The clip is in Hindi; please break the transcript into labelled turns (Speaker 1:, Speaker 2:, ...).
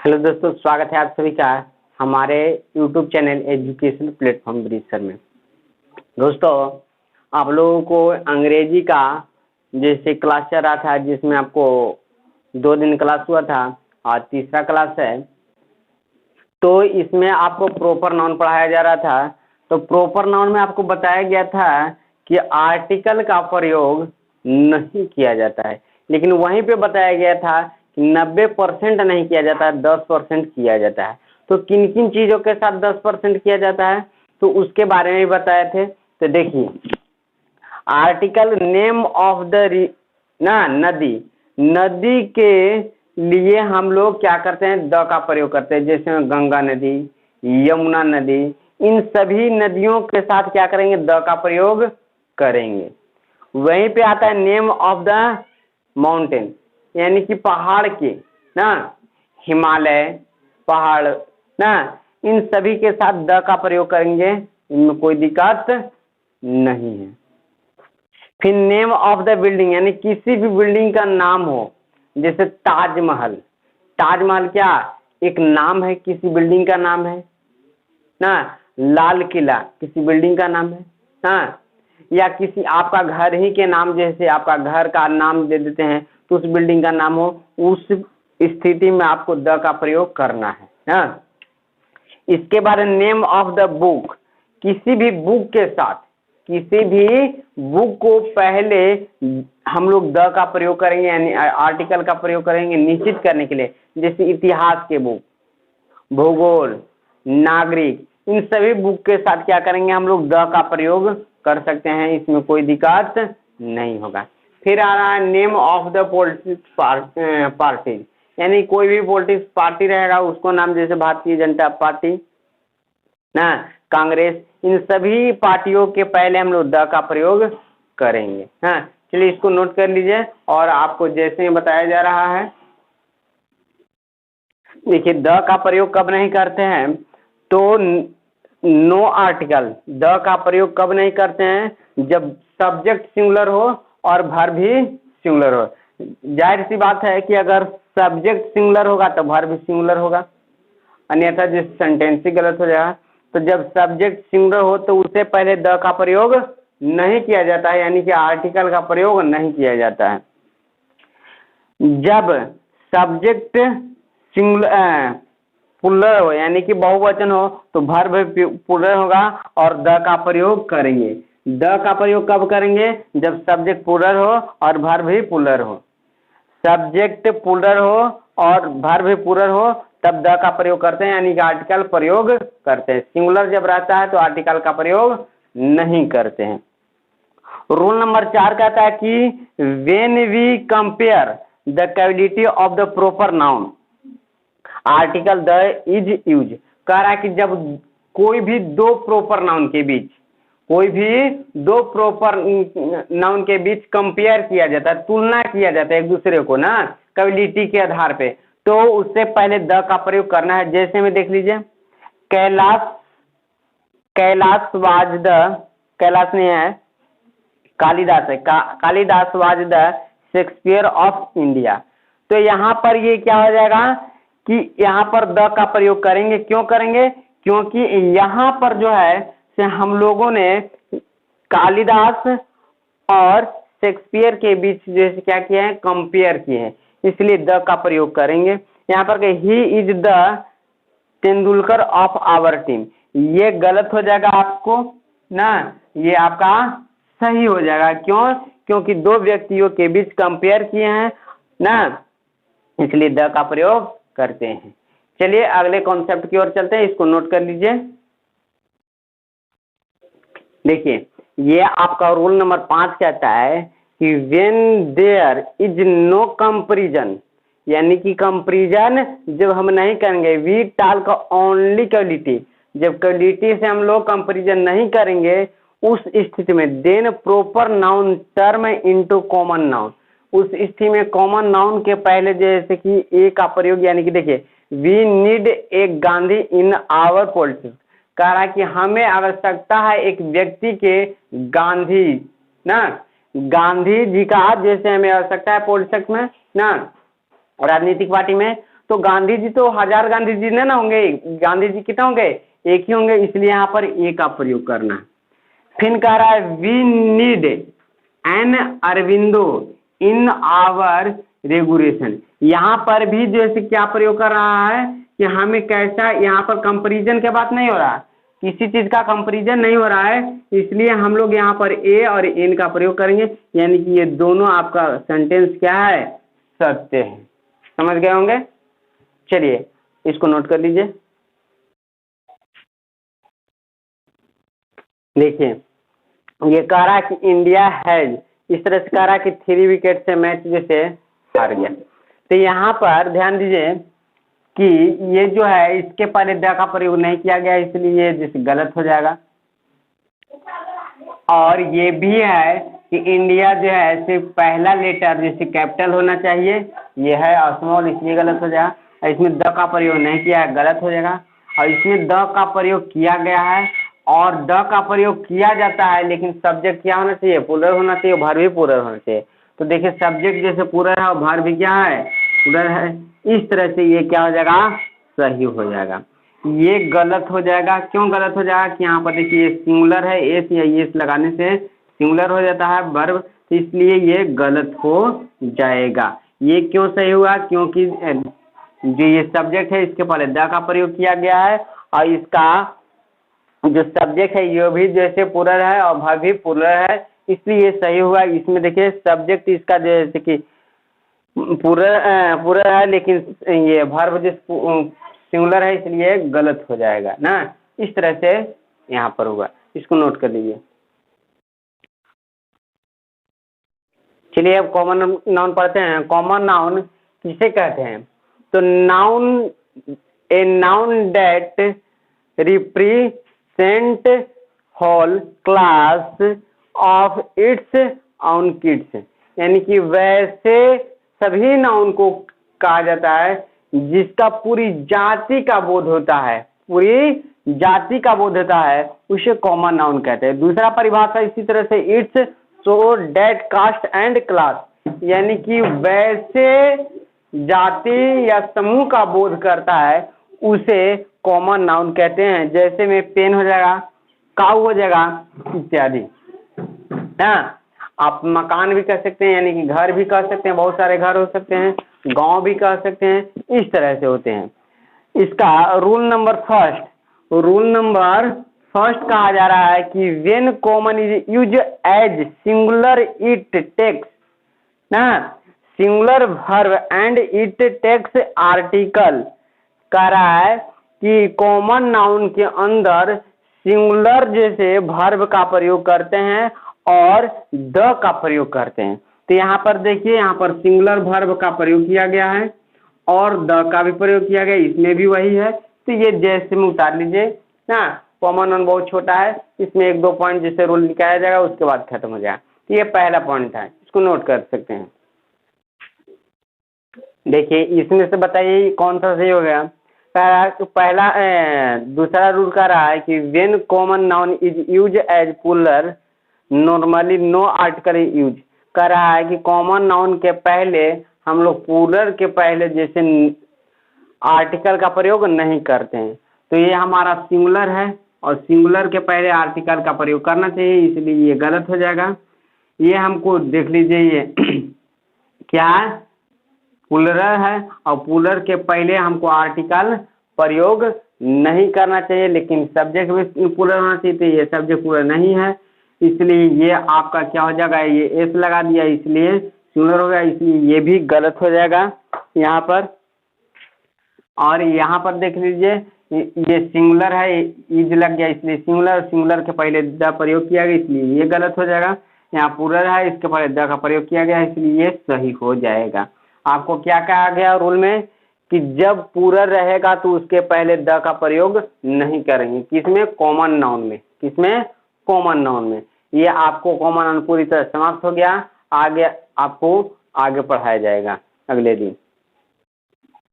Speaker 1: हेलो दोस्तों, स्वागत है आप सभी का हमारे YouTube channel education platform bridge में। दोस्तों, आप लोगों को अंग्रेजी का जैसे क्लास चल रहा था, जिसमें आपको 2 दिन क्लास हुआ था और तीसरा क्लास है, तो इसमें आपको प्रॉपर नाउन पढ़ाया जा रहा था। तो प्रॉपर नाउन में आपको बताया गया था कि आर्टिकल का प्रयोग नहीं किया जाता है, लेकिन वहीं पे बताया गया था 90% नहीं किया जाता है, 10% किया जाता है। तो किन किन चीजों के साथ 10% किया जाता है, तो उसके बारे में भी बताए थे। तो देखिए, आर्टिकल नेम ऑफ द नदी, नदी के लिए हम लोग क्या करते हैं, द का प्रयोग करते हैं। जैसे गंगा नदी, यमुना नदी, इन सभी नदियों के साथ क्या करेंगे, द का प्रयोग करेंगे। वहीं पे आता है नेम ऑफ द माउंटेन, यानी कि पहाड़ के ना, हिमालय पहाड़ ना, इन सभी के साथ द का प्रयोग करेंगे, इनमें कोई दिक्कत नहीं है। फिर नेम ऑफ द बिल्डिंग, यानी किसी भी बिल्डिंग का नाम हो, जैसे ताजमहल। ताजमहल क्या एक नाम है, किसी बिल्डिंग का नाम है ना। लाल किला किसी बिल्डिंग का नाम है ना, या किसी आपका घर ही के नाम, जैसे आपका घर का नाम दे देते हैं तो उस बिल्डिंग का नाम हो, उस स्थिति में आपको द का प्रयोग करना है ना। इसके बाद नेम ऑफ द बुक, किसी भी बुक के साथ, किसी भी बुक को पहले हम लोग द का प्रयोग करेंगे, यानी आर्टिकल का प्रयोग करेंगे निश्चित करने के लिए। जैसे इतिहास के बुक, भूगोल, नागरिक, इन सभी बुक के साथ क्या करेंगे, हम लोग द का प्रयोग कर सकते हैं, इसमें कोई दिक्कत नहीं होगा। फिर आ रहा है name of the politics party, यानी कोई भी पॉलिटिक्स पार्टी रहेगा उसको नाम, जैसे भारतीय जनता पार्टी ना, कांग्रेस, इन सभी पार्टियों के पहले हम लोग द का प्रयोग करेंगे। हाँ, चलिए इसको नोट कर लीजिए। और आपको जैसे बताया जा रहा है, देखिए द का प्रयोग कब नहीं करते हैं, तो नो आर्टिकल, द का प्रयोग कब नहीं करते हैं, जब सब्जेक्ट सिंगुलर हो और वर्ब भी सिंगुलर हो। जाहिर सी बात है कि अगर सब्जेक्ट सिंगुलर होगा तो वर्ब भी सिंगुलर होगा, अन्यथा जिस सेंटेंस ही गलत हो जाएगा। तो जब सब्जेक्ट सिंगुलर हो तो उससे पहले द का प्रयोग नहीं किया जाता है, यानी कि आर्टिकल का प्रयोग नहीं किया जाता है। जब सब्जेक्ट सिंगुलर पुल्लर हो, यानी कि बहुवचन हो, तो वर्ब पुल्लर होगा और द का प्रयोग करेंगे। द का प्रयोग कब करेंगे, जब सब्जेक्ट पुल्लर हो और वर्ब भी पुल्लर हो। सब्जेक्ट पुल्लर हो और वर्ब भी पुल्लर हो तब द का प्रयोग करते हैं, यानी कि आर्टिकल प्रयोग करते हैं। सिंगुलर जब रहता है तो आर्टिकल का प्रयोग नहीं करते हैं। रूल नंबर 4 कहता है कि when we compare the quality of the proper noun, article the is use. कह रहा है कि जब कोई भी दो प्रॉपर नाउन के बीच, कोई भी दो प्रॉपर नाउन के बीच कंपेयर किया जाता है, तुलना किया जाता है एक दूसरे को ना, क्वालिटी के आधार पे, तो उससे पहले द का प्रयोग करना है। जैसे में देख लीजिए, कैलाश, कैलाश वाज द, कैलाश नहीं है, कालिदास है, Kalidas was the Shakespeare of India. तो यहाँ पर ये क्या हो जाएगा कि यहाँ पर द का प्रयोग करेंगे। क्यों करेंगे, क्योंकि यहाँ पर जो है से हम लोगों ने कालिदास और शेक्सपियर के बीच जैसे क्या किया है, कंपेयर किए हैं, इसलिए द का प्रयोग करेंगे। यहाँ पर he is the Tendulkar of our team, ये गलत हो जाएगा आपको ना, ये आपका सही हो जाएगा। क्यों, क्योंकि दो व्यक्तियों के बीच कंपेयर किए हैं ना, इसलिए द का प्रयोग करते हैं। चलिए अगले कॉन्सेप्ट की ओर चलते हैं, इसको नोट कर लीजिए। देखिए, ये आपका रूल नंबर 5 कहता है कि when there is no comparison, यानी कि कंपैरिजन जब हम नहीं करेंगे, वी टॉक ओनली क्वालिटी, जब क्वालिटी से हम लोग कंपैरिजन नहीं करेंगे उस स्थिति में, then proper noun term into common noun, उस स्थिति में कॉमन नाउन के पहले जैसे कि ए का प्रयोग, यानी कि देखिए we need a Gandhi in our politics, कह रहा है कि हमें आवश्यकता है एक व्यक्ति के, गांधी ना, गांधी जी का जैसे हमें आवश्यकता है पॉलिटिक्स में ना, राजनीतिक पार्टी में, तो तो गांधी जी तो 1000 गांधी जी ना होंगे, गांधी जी कितने होंगे, एक ही होंगे, इसलिए यहाँ पर ए का प्रयोग करना है। फिर कह रहा है we need an Aurobindo in our regulation. यहाँ पर भी जैसे क्या प्रयोग कर रहा है कि हमें कैसा, यहाँ पर कंपैरिजन की बात नहीं हो रहा, किसी चीज का कंपैरिजन नहीं हो रहा है, इसलिए हम लोग यहाँ पर ए और एन का प्रयोग करेंगे, यानी कि ये दोनों आपका सेंटेंस क्या है, सत्य है। समझ गए होंगे। चलिए इसको नोट कर लीजिए। देखिए ये कह रहा है कि इंडिया हैज, इस तरह से कह रहा है कि 3 विकेट से मैच जैसे हार गया। तो यहाँ पर ध्यान दीजिए कि ये जो है इसके पहले द का प्रयोग नहीं किया गया, इसलिए ये जैसे गलत हो जाएगा। और ये भी है कि इंडिया जो है सिर्फ पहला लेटर जैसे कैपिटल होना चाहिए, ये है स्मॉल, इसलिए गलत हो जाएगा। इसमें द का प्रयोग नहीं किया है, गलत हो जाएगा। और इसमें द का प्रयोग किया गया है और द का प्रयोग किया जाता है, लेकिन सब्जेक्ट क्या होना चाहिए, प्लूरल होना चाहिए, वर्ब भी प्लूरल होना चाहिए। तो देखिए सब्जेक्ट जैसे प्लूरल है और वर्ब भी क्या है, प्लूरल है। इस तरह से ये क्या हो जाएगा, सही हो जाएगा। ये गलत हो जाएगा, क्यों गलत हो जाएगा कि यहाँ पर देखिए सिंगुलर है, एस या एस लगाने से सिंगुलर हो जाता है वर्ब, तो इसलिए ये गलत हो जाएगा। ये क्यों सही हुआ, क्योंकि जो ये सब्जेक्ट है इसके पहले द का प्रयोग किया गया है और इसका जो सब्जेक्ट है ये भी जैसे प्लूरल है और वर्ब भी प्लूरल है, इसलिए ये सही हुआ। इसमें देखिए सब्जेक्ट इसका जैसे कि प्लूरल है, लेकिन ये वर्ब जिस सिंगुलर है, इसलिए गलत हो जाएगा ना। इस तरह से यहाँ पर होगा, इसको नोट कर लीजिए। चलिए अब कॉमन नाउन पढ़ते हैं। कॉमन नाउन किसे कहते हैं, तो noun, a noun that represent whole class of its own kids, यानी कि वैसे सभी नाउन को कहा जाता है जिसका पूरी जाति का बोध होता है, पूरी जाति का बोध होता है, उसे कॉमन नाउन कहते हैं। दूसरा परिभाषा इसी तरह से it's so that caste and class, यानी कि वैसे जाति या समूह का बोध करता है उसे कॉमन नाउन कहते हैं। जैसे में पेन हो जाएगा, काऊ हो जाएगा इत्यादि। हाँ, आप मकान भी कह सकते हैं, यानी कि घर भी कह सकते हैं, बहुत सारे घर हो सकते हैं, गांव भी कह सकते हैं, इस तरह से होते हैं। इसका रूल नंबर फर्स्ट कहा जा रहा है कि when common is use as singular it takes ना singular verb and it takes article. कह रहा है कि कॉमन नाउन के अंदर सिंगुलर जैसे वर्ब का प्रयोग करते हैं और द का प्रयोग करते हैं। तो यहाँ पर देखिए, यहाँ पर सिंगुलर वर्ब का प्रयोग किया गया है और द का भी प्रयोग किया गया, इसमें भी वही है। तो ये जैसे में उतार लीजिए ना। कॉमन नाउन बहुत छोटा है, इसमें 1-2 पॉइंट जैसे रूल निकाला जाएगा, उसके बाद खत्म हो जाएगा। तो ये पहला पॉइंट है, इसको नोट कर सकते हैं। देखिए इसमें से बताइए कौन सा सही हो गया। तो पहला दूसरा रूल कह रहा है कि when common noun is use as plural normally no article use. कह रहा है कि कॉमन नाउन के पहले हम लोग प्लूरल के पहले जैसे आर्टिकल का प्रयोग नहीं करते हैं। तो ये हमारा सिंगुलर है और सिंगुलर के पहले आर्टिकल का प्रयोग करना चाहिए, इसलिए ये गलत हो जाएगा। ये हमको देख लीजिए, ये क्या है, प्लूरल है और प्लूरल के पहले हमको आर्टिकल प्रयोग नहीं करना चाहिए, लेकिन सब्जेक्ट भी प्लूरल होना चाहिए। तो ये सब्जेक्ट प्लूरल नहीं है, इसलिए ये आपका क्या हो जाएगा, ये एस लगा दिया इसलिए सिंगुलर हो गया, इसलिए ये भी गलत हो जाएगा यहाँ पर। और यहाँ पर देख लीजिए ये सिंगुलर है, इज लग गया, इसलिए सिंगुलर के पहले द प्रयोग किया गया, इसलिए ये गलत हो जाएगा। यहाँ प्लूरल है, इसके पहले द का प्रयोग किया गया, इसलिए ये सही हो जाएगा। आपको क्या कहा गया रूल में कि जब प्लूरल रहेगा तो उसके पहले द का प्रयोग नहीं करेंगे, किसमें, कॉमन नाउन में। किसमें, कॉमन नाउन में। ये आपको कॉमन नाउन पूरी तरह समाप्त हो गया। आगे आपको आगे पढ़ाया जाएगा अगले दिन।